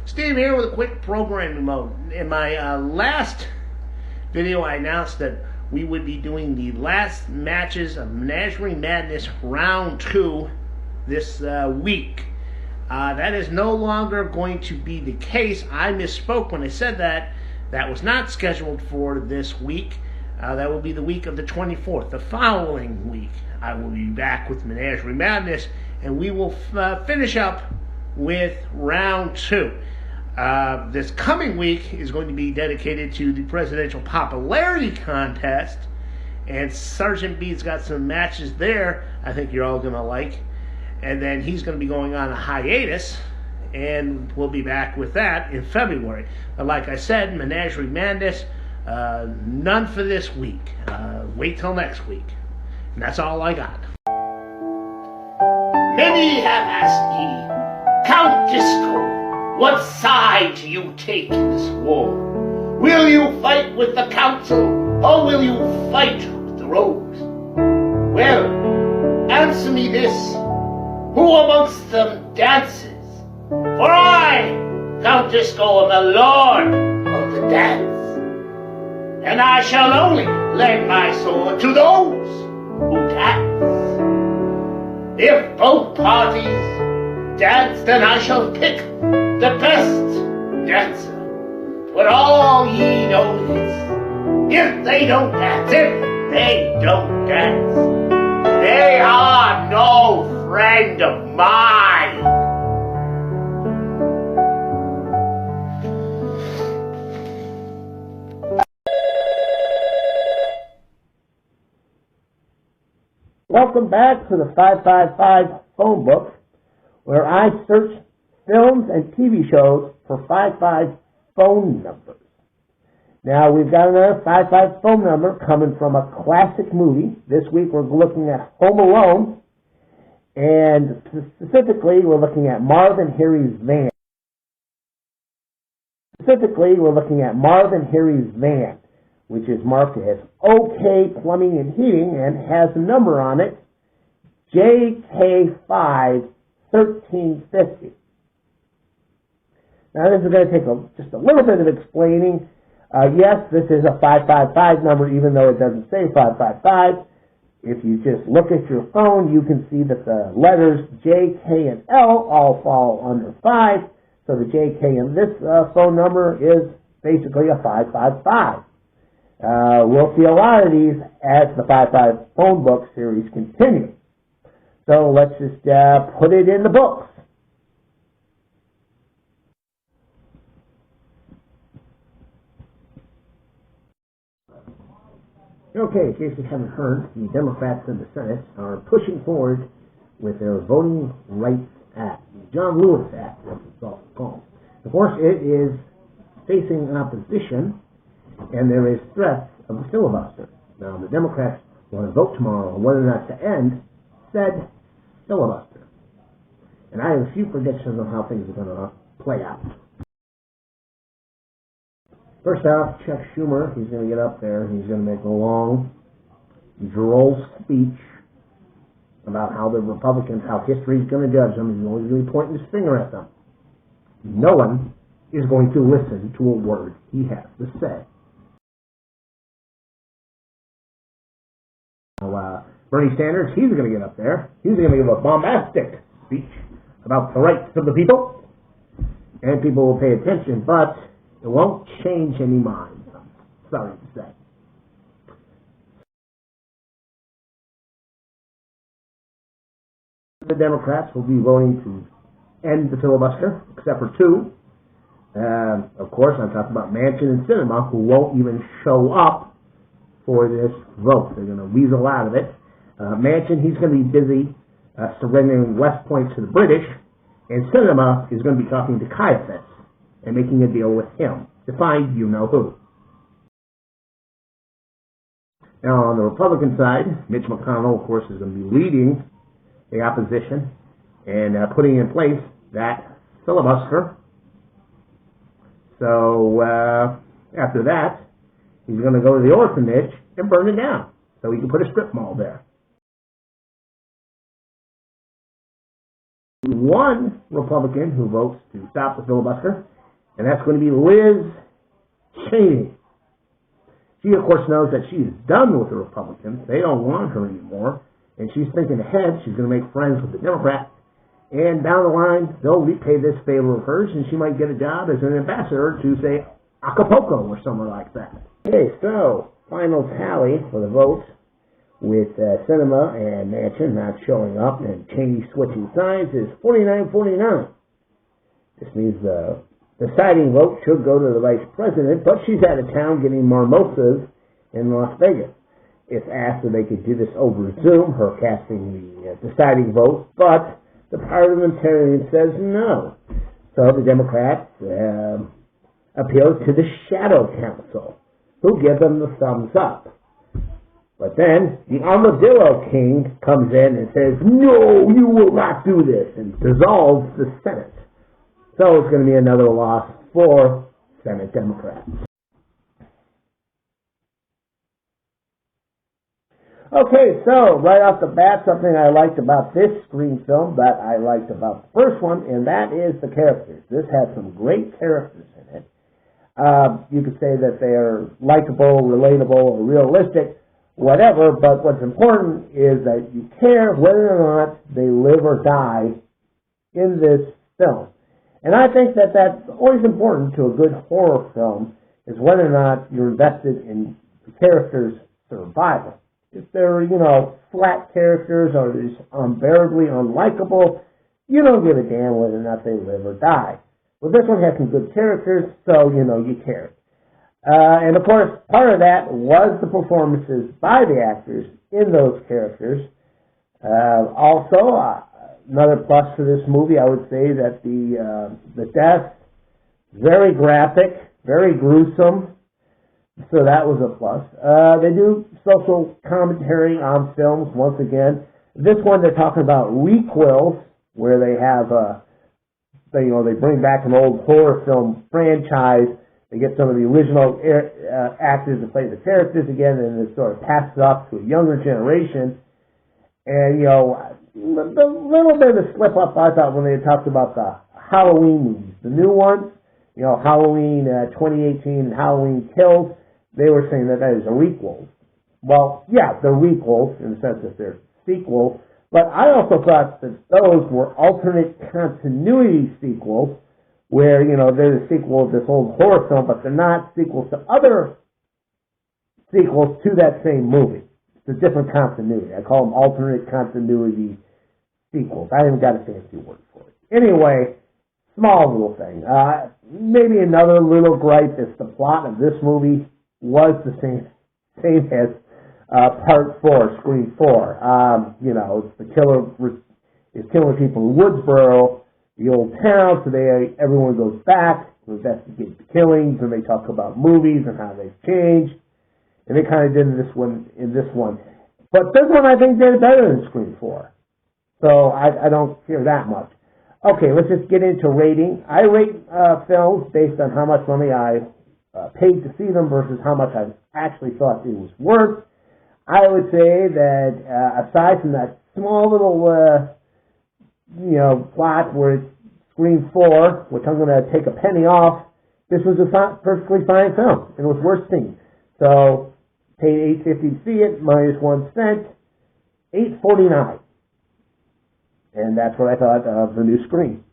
Steve here with a quick programming note. In my last video, I announced that we would be doing the last matches of Menagerie Madness Round 2 this week. That is no longer going to be the case. I misspoke when I said that. That was not scheduled for this week. That will be the week of the 24th. The following week, I will be back with Menagerie Madness, and we will finish up with Round 2. This coming week is going to be dedicated to the Presidential Popularity Contest, and Sergeant B's got some matches there I think you're all going to like. And then he's going to be going on a hiatus, and we'll be back with that in February. But like I said, Menagerie Madness, none for this week. Wait till next week. And that's all I got. Many have asked me, Count Disco, what side do you take in this war? Will you fight with the council, or will you fight with the rogues? Well, answer me this. Who amongst them dances? For I, Count Disco, am the lord of the dance. And I shall only lend my sword to those who dance. If both parties dance, then I shall pick the best dancer. But all ye know is, if they don't dance, they are no friend of mine. Welcome back to the 555 phone book, where I search films and TV shows for 55 phone numbers. Now, we've got another 55 phone number coming from a classic movie. This week we're looking at Home Alone, and specifically we're looking at Marv and Harry's van. Which is marked as OK Plumbing and Heating and has a number on it, JK51350. Now, this is going to take just a little bit of explaining. Yes, this is a 555 number, even though it doesn't say 555. If you just look at your phone, you can see that the letters J, K, and L all fall under 5. So the JK in this phone number is basically a 555. We'll see a lot of these as the 55 phone book series continues. So let's just put it in the books. Okay, in case you haven't heard, the Democrats in the Senate are pushing forward with their Voting Rights Act, the John Lewis Act, as it's also called. Of course, it is facing opposition, and there is threats of a filibuster. Now, the Democrats want to vote tomorrow on whether or not to end said filibuster. And I have a few predictions on how things are going to play out. First off, Chuck Schumer, he's going to get up there, he's going to make a long, droll speech about how the Republicans, how history is going to judge them. He's always going to be pointing his finger at them. No one is going to listen to a word he has to say. Now, Bernie Sanders, he's going to get up there. He's going to give a bombastic speech about the rights of the people, and people will pay attention, but it won't change any minds, I'm sorry to say. The Democrats will be voting to end the filibuster, except for two. Of course, I'm talking about Manchin and Sinema, who won't even show up for this vote. They're going to weasel out of it. Manchin, he's going to be busy surrendering West Point to the British, and Sinema is going to be talking to Caiaphas and making a deal with him to find you-know-who. Now, on the Republican side, Mitch McConnell, of course, is going to be leading the opposition and putting in place that filibuster. So, after that, he's going to go to the orphanage and burn it down so he can put a strip mall there. One Republican who votes to stop the filibuster and that's going to be Liz Cheney. She, of course, knows that she's done with the Republicans. They don't want her anymore, and she's thinking ahead. She's going to make friends with the Democrats, and down the line, they'll repay this favor of hers, and she might get a job as an ambassador to, say, Acapulco or somewhere like that. Okay, so final tally for the votes with Sinema and Manchin not showing up and Cheney switching sides is 49-49. This means the deciding vote should go to the vice president, but she's out of town getting mimosas in Las Vegas. If asked if they could do this over Zoom, her casting the deciding vote, but the parliamentarian says no. So the Democrats appeal to the Shadow Council, who give them the thumbs up. But then the Armadillo King comes in and says, no, you will not do this, and dissolves the Senate. So it's going to be another loss for Senate Democrats. Okay, so right off the bat, something I liked about this screen film that I liked about the first one, and that is the characters. This has some great characters in it. You could say that they are likable, relatable, or realistic, whatever, but what's important is that you care whether or not they live or die in this film. And I think that that's always important to a good horror film, is whether or not you're invested in the character's survival. If they're, flat characters or just unbearably unlikable, you don't give a damn whether or not they live or die. Well, this one has some good characters, so, you care. And, of course, part of that was the performances by the actors in those characters. Also, another plus to this movie, I would say that the death, very graphic, very gruesome, so that was a plus. They do social commentary on films, once again. This one, they're talking about requels, where they have, they bring back an old horror film franchise. They get some of the original actors to play the characters again, and it sort of passes off to a younger generation. And, a little bit of a slip up, I thought, when they talked about the Halloween movies. The new ones, Halloween 2018 and Halloween Kills, they were saying that is a requel. Well, yeah, they're requels in the sense that they're sequels, but I also thought that those were alternate continuity sequels, where, they're the sequel of this old horror film, but they're not sequels to other sequels to that same movie. It's a different continuity. I call them alternate continuity sequels. I haven't got a fancy word for it. Anyway, small little thing. Maybe another little gripe is the plot of this movie was the same as Part 4, Scream 4. It's the killer is killing people in Woodsboro, the old town, so everyone goes back to investigate the killings, and they talk about movies and how they've changed. And they kind of did in this one. But this one, I think, did better than Scream 4. So I don't care that much. Okay, let's just get into rating. I rate films based on how much money I paid to see them versus how much I actually thought it was worth. I would say that aside from that small little, plot where it's Scream 4, which I'm going to take a penny off, this was a perfectly fine film. It was worth seeing. So, paid $8.50 to see it, minus 1 cent, $8.49. And that's what I thought of the new Scream.